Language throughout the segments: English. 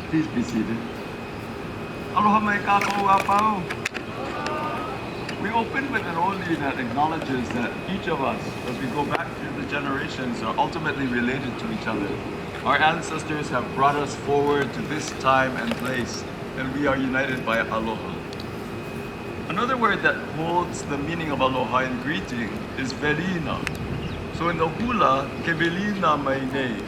Please be seated. Aloha mai kākou apau. We open with an oldie that acknowledges that each of us, as we go back through the generations, are ultimately related to each other. Our ancestors have brought us forward to this time and place, and we are united by aloha. Another word that holds the meaning of aloha in greeting is velina. So in the hula, ke velina mai nei,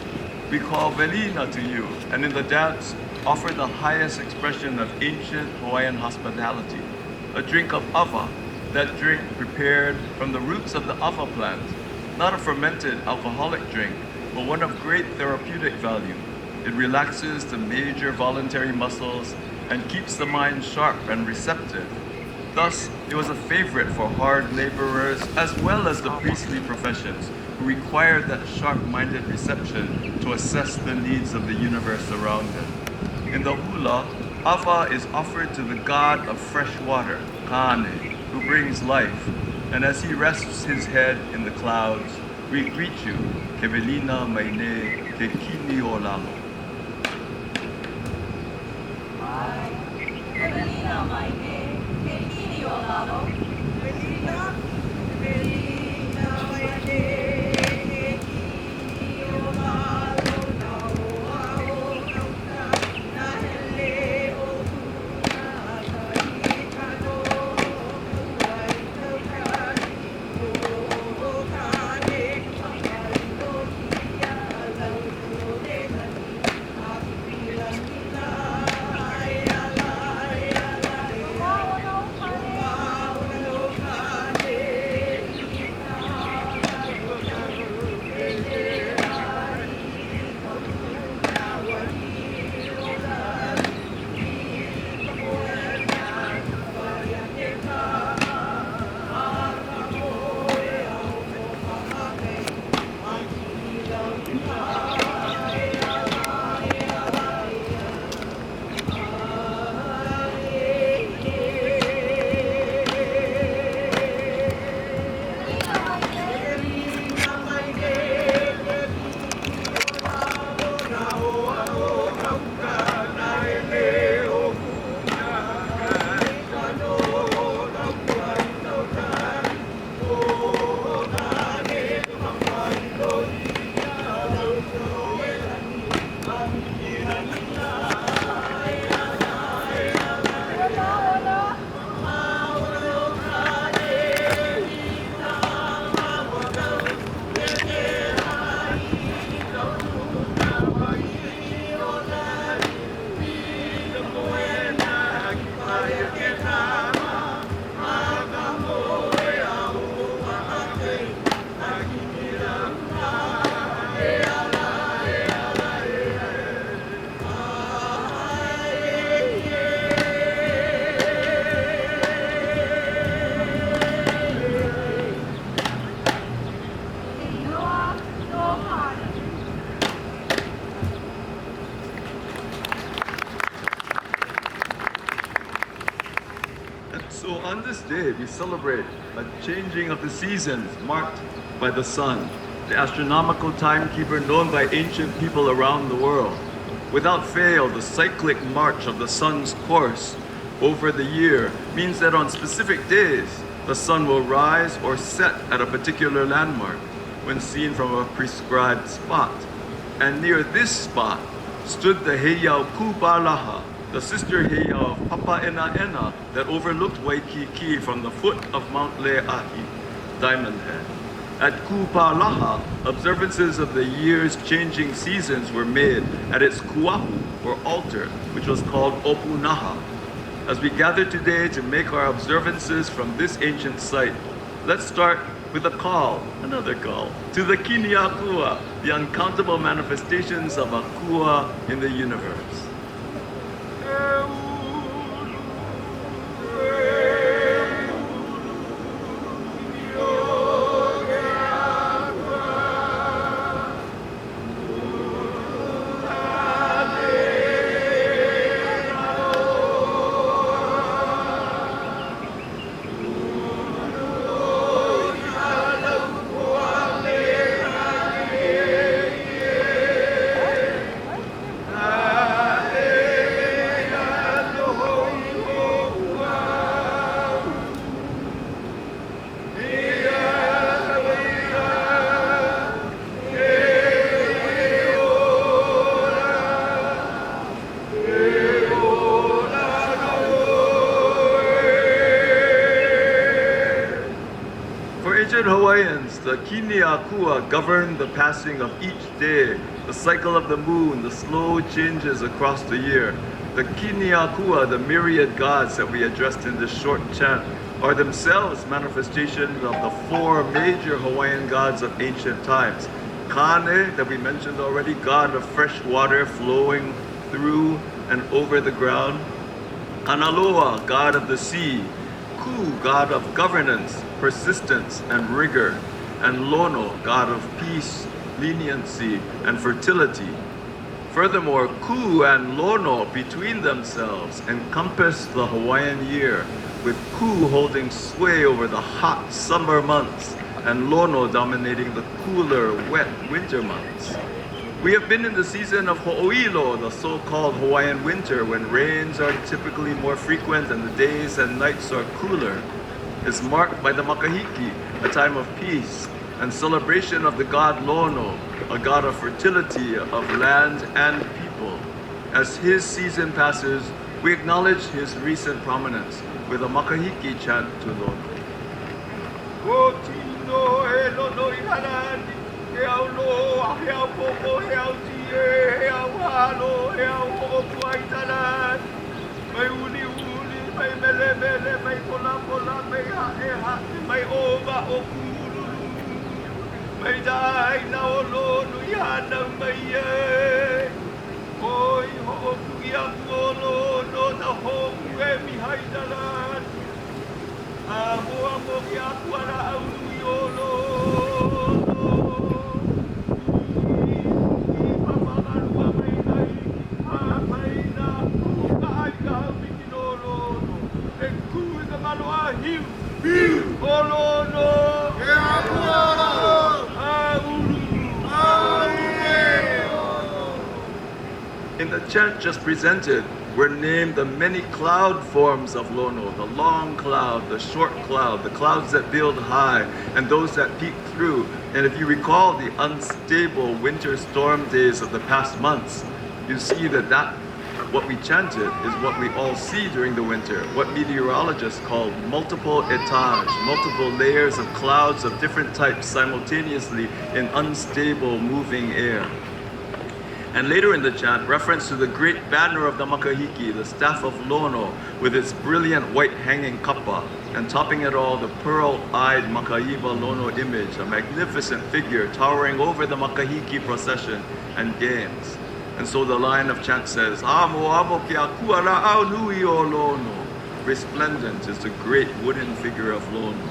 we call velina to you, and in the dance, offer the highest expression of ancient Hawaiian hospitality, a drink of awa, that drink prepared from the roots of the awa plant, not a fermented alcoholic drink, but one of great therapeutic value. It relaxes the major voluntary muscles and keeps the mind sharp and receptive. Thus, it was a favorite for hard laborers as well as the priestly professions, who required that sharp-minded reception to assess the needs of the universe around them. In the hula, awa is offered to the god of fresh water, Kane, who brings life, and as he rests his head in the clouds, we greet you, ke velina mai ne, ke kini o lalo. Ke velina mai ne, ke kini o lalo. Velina mai ne, ke kini o lalo. Na hoa o kauka, na hele o kuna, ka i kano, ka i kaukani, o kane, ka i no kia, lau no ne kani, a pila nila, ai ala, ai ala, o mauna o kane, i ka lau e te ai, o kuna wani o lani, i ka moena, wai a te ka, a ka moe au o pahake, a ki lau ka, ai ala, ai ala, So on this day, we celebrate a changing of the seasons marked by the sun, the astronomical timekeeper known by ancient people around the world. Without fail, the cyclic march of the sun's course over the year means that on specific days, the sun will rise or set at a particular landmark when seen from a prescribed spot. And near this spot stood the heiau Kupalaha, the sister heiau of Papaena'ena that overlooked Waikiki from the foot of Mount Leahi, Diamond Head. At Kupalaha, observances of the year's changing seasons were made at its kuahu, or altar, which was called Opunaha. As we gather today to make our observances from this ancient site, let's start with a call, another call, to the Kiniakua, the uncountable manifestations of Akua in the universe. the Kiniakua govern the passing of each day, the cycle of the moon, the slow changes across the year. The Kiniakua, the myriad gods that we addressed in this short chant, are themselves manifestations of the four major Hawaiian gods of ancient times. Kane, that we mentioned already, god of fresh water flowing through and over the ground. Kanaloa, god of the sea. Ku, god of governance, persistence, and rigor. And Lono, god of peace, leniency, and fertility. Furthermore, Ku and Lono between themselves encompass the Hawaiian year, with Ku holding sway over the hot summer months and Lono dominating the cooler, wet winter months. We have been in the season of Ho'oilo, the so-called Hawaiian winter, when rains are typically more frequent and the days and nights are cooler. It's marked by the Makahiki, a time of peace, and celebration of the god Lono, a god of fertility of land and people. As his season passes, we acknowledge his recent prominence with a Makahiki chant to Lono. May dai na o Lono yana may oi ho kuya ko Lono na ho e mi haidalan a mo mo ya kwara au yo Lono i papa garua mai dai a mai na ku kai ka mi no Lono e ku ka malo a hiu o Lono e a In the chant just presented, were named the many cloud forms of Lono, the long cloud, the short cloud, the clouds that build high, and those that peek through. And if you recall the unstable winter storm days of the past months, you see that what we chanted is what we all see during the winter, what meteorologists call multiple étages, multiple layers of clouds of different types simultaneously in unstable moving air. And later in the chant, reference to the great banner of the Makahiki, the staff of Lono, with its brilliant white hanging kappa, and topping it all, the pearl-eyed Makaiba Lono image, a magnificent figure towering over the Makahiki procession and games. And so the line of chant says, Amo amo kia kuara au nui o Lono. Resplendent is the great wooden figure of Lono.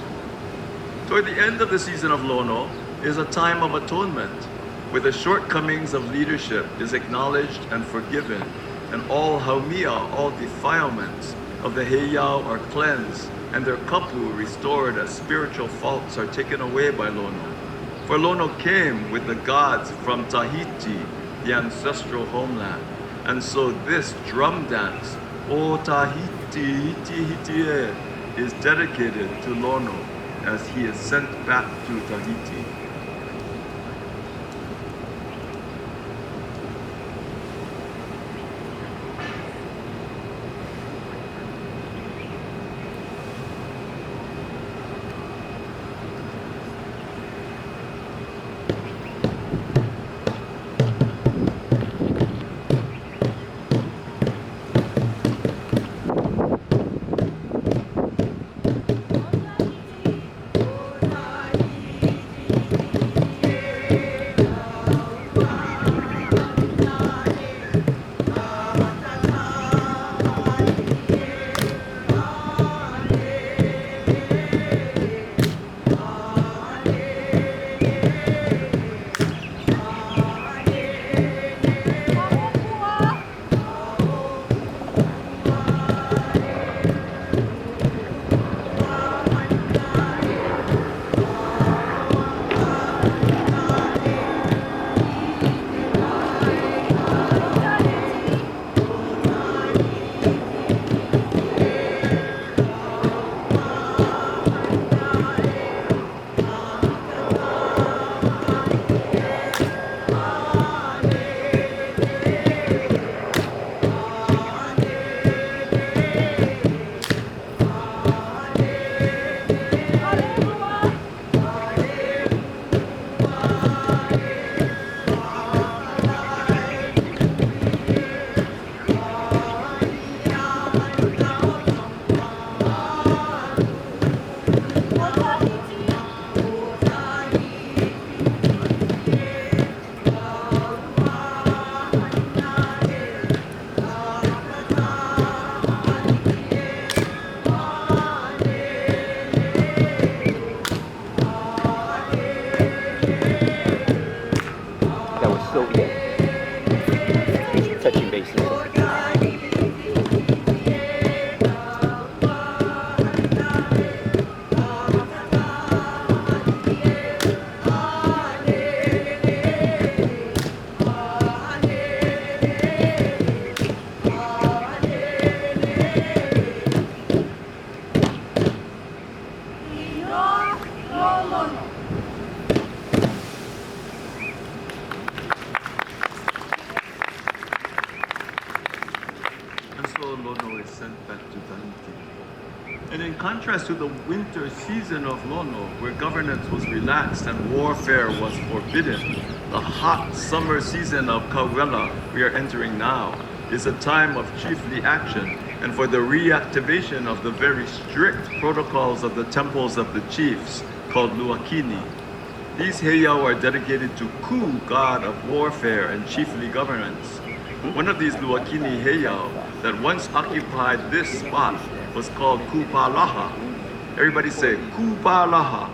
Toward the end of the season of Lono is a time of atonement, where the shortcomings of leadership is acknowledged and forgiven, and all haumia, all defilements of the heiau are cleansed, and their kapu restored as spiritual faults are taken away by Lono. For Lono came with the gods from Tahiti, the ancestral homeland. And so this drum dance, O Tahiti Hiti Hitie, is dedicated to Lono as he is sent back to Tahiti. sent back to Tahiti. And in contrast to the winter season of Lono, where governance was relaxed and warfare was forbidden, the hot summer season of Kauwela we are entering now is a time of chiefly action and for the reactivation of the very strict protocols of the temples of the chiefs called Luakini. These heiau are dedicated to Ku, god of warfare and chiefly governance. One of these Luakini heiau that once occupied this spot was called Kupalaha. Everybody say Kupalaha.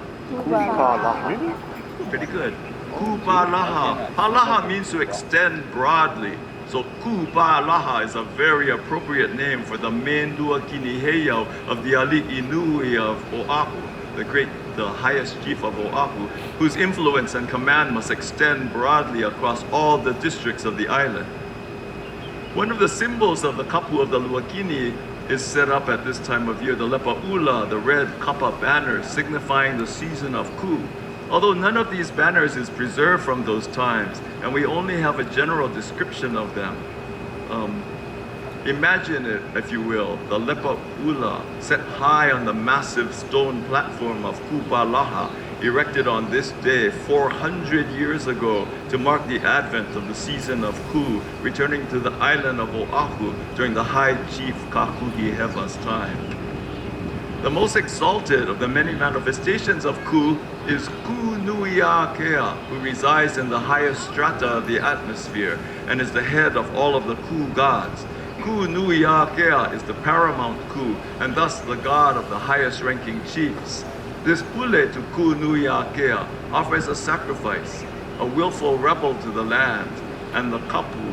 Pretty good. Kupalaha. Palaha means to extend broadly. So Kupalaha is a very appropriate name for the main Luakini heiau of the Ali'i Nui of Oahu, the highest chief of Oahu, whose influence and command must extend broadly across all the districts of the island. One of the symbols of the kapu of the Luakini is set up at this time of year, the lepa'ula, the red kapa banner signifying the season of Ku. Although none of these banners is preserved from those times, and we only have a general description of them. Imagine it, if you will, the lepa'ula set high on the massive stone platform of Kupalaha, erected on this day 400 years ago to mark the advent of the season of Ku, returning to the island of Oahu during the High Chief Kakuhihewa's time. The most exalted of the many manifestations of Ku is Ku Nuia Kea, who resides in the highest strata of the atmosphere and is the head of all of the Ku gods. Ku Nuia Kea is the paramount Ku, and thus the god of the highest ranking chiefs. This pule to Ku Nuia Kea offers a sacrifice, a willful rebel to the land, and the kapu,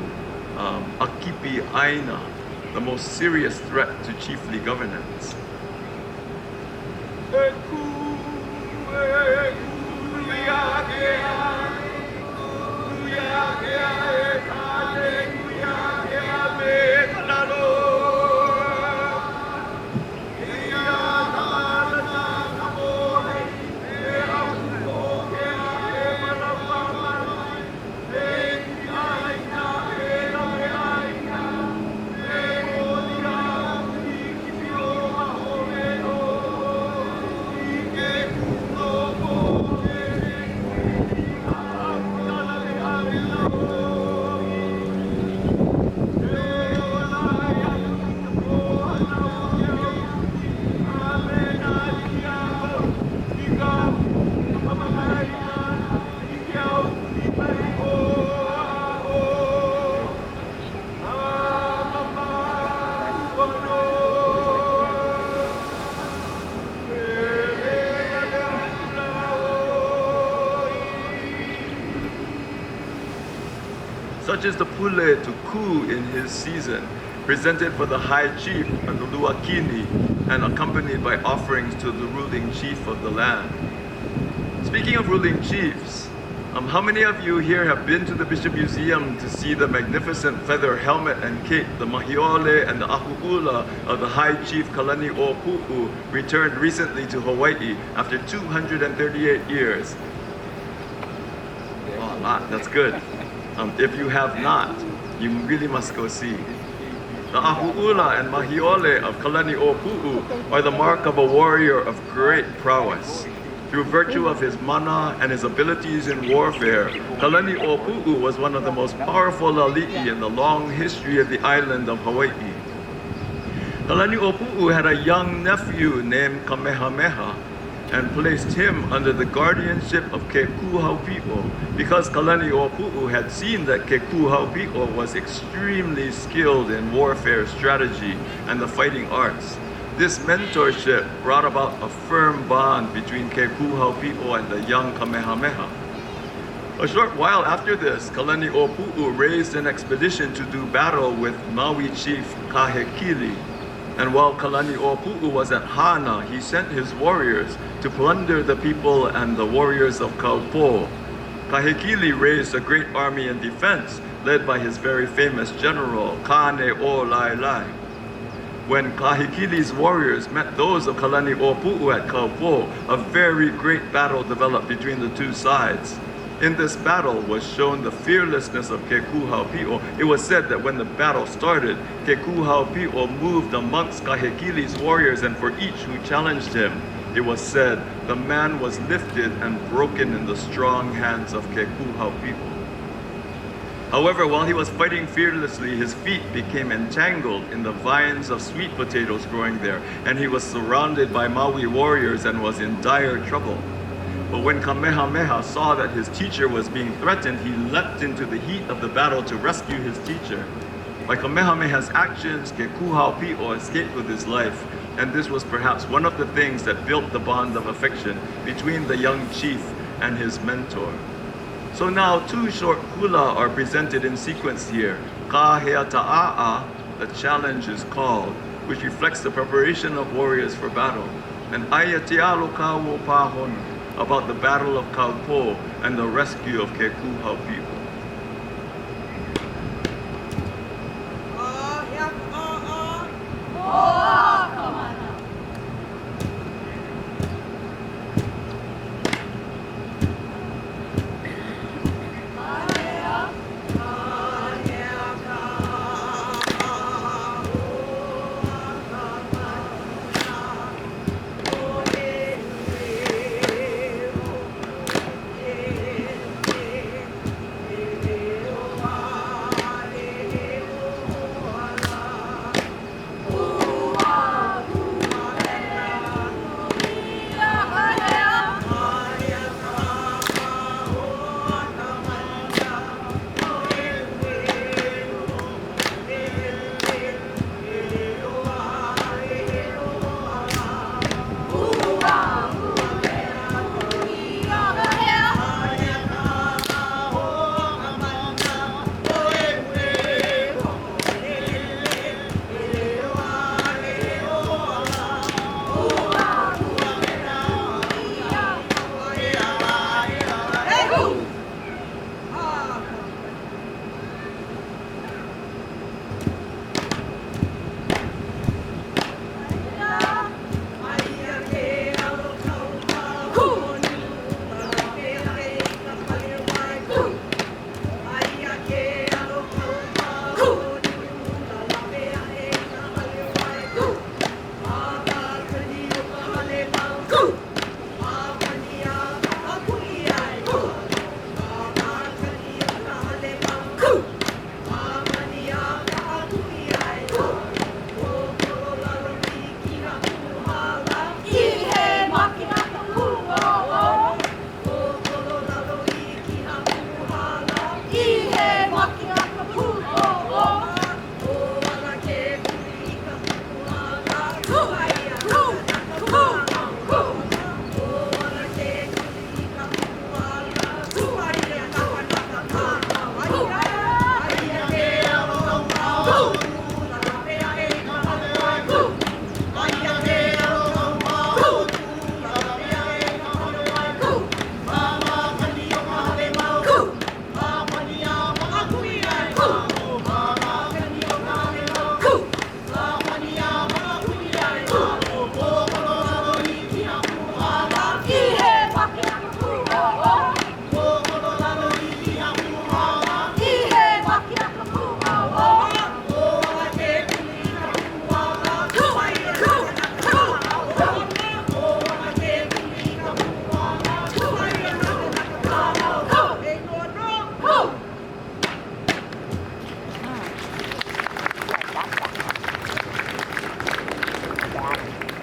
Akipi Aina, the most serious threat to chiefly governance. Such is the pule to Ku in his season, presented for the high chief and the Luakini, and accompanied by offerings to the ruling chief of the land. Speaking of ruling chiefs, how many of you here have been to the Bishop Museum to see the magnificent feather helmet and cape, the mahiole and the ahu'ula of the High Chief Kalani o Pu'u, returned recently to Hawaii after 238 years? Oh, a lot, that's good. If you have not, you really must go see. The ahu'ula and mahiole of Kalani o Pu'u are the mark of a warrior of great prowess. Through virtue of his mana and his abilities in warfare, Kalani o Pu'u was one of the most powerful ali'i in the long history of the island of Hawaii. Kalani o Pu'u had a young nephew named Kamehameha and placed him under the guardianship of Kekuhaupi'o because Kalani o Pu'u had seen that Kekuhaupi'o was extremely skilled in warfare strategy and the fighting arts. This mentorship brought about a firm bond between Kekuhaupi'o and the young Kamehameha. A short while after this, Kalani o Pu'u raised an expedition to do battle with Maui chief Kahekili. And while Kalani o Pu'u was at Hana, he sent his warriors to plunder the people and the warriors of Kaupo. Kahekili raised a great army in defense, led by his very famous general, Kane o Lailai. When Kahekili's warriors met those of Kalani o Pu'u at Kaupo, a very great battle developed between the two sides. In this battle was shown the fearlessness of Kekuhaupio. It was said that when the battle started, Kekuhaupio moved amongst Kahekili's warriors, and for each who challenged him, it was said the man was lifted and broken in the strong hands of Kekuhaupio. However, while he was fighting fearlessly, his feet became entangled in the vines of sweet potatoes growing there, and he was surrounded by Maui warriors and was in dire trouble. But when Kamehameha saw that his teacher was being threatened, he leapt into the heat of the battle to rescue his teacher. By Kamehameha's actions, Kekuhaupio escaped with his life, and this was perhaps one of the things that built the bond of affection between the young chief and his mentor. So now 2 short hula are presented in sequence here. Ka hea ta'a'a, the challenge is called, which reflects the preparation of warriors for battle. And Aya Tealo Kawo Pahonu, about the Battle of Kaupo and the rescue of Kekuhaupio.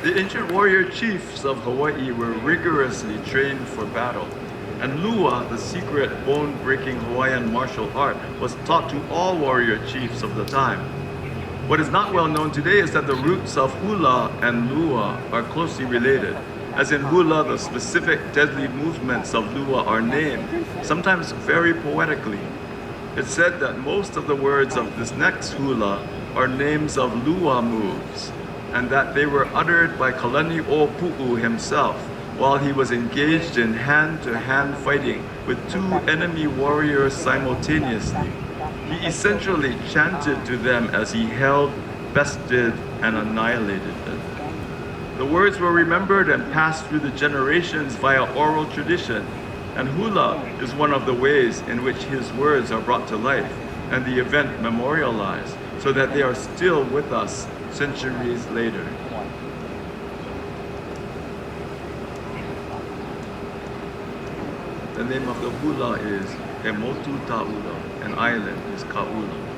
The ancient warrior chiefs of Hawaii were rigorously trained for battle, and Lua, the secret bone-breaking Hawaiian martial art, was taught to all warrior chiefs of the time. What is not well known today is that the roots of hula and lua are closely related. As in hula, the specific deadly movements of lua are named, sometimes very poetically. It's said that most of the words of this next hula are names of lua moves, and that they were uttered by Kalani o Pu'u himself while he was engaged in hand-to-hand fighting with 2 enemy warriors simultaneously. He essentially chanted to them as he held, bested, and annihilated them. The words were remembered and passed through the generations via oral tradition, And hula is one of the ways in which his words are brought to life and the event memorialized so that they are still with us centuries later. The name of the hula is Emotu Ta'ula, an island is Kauwela.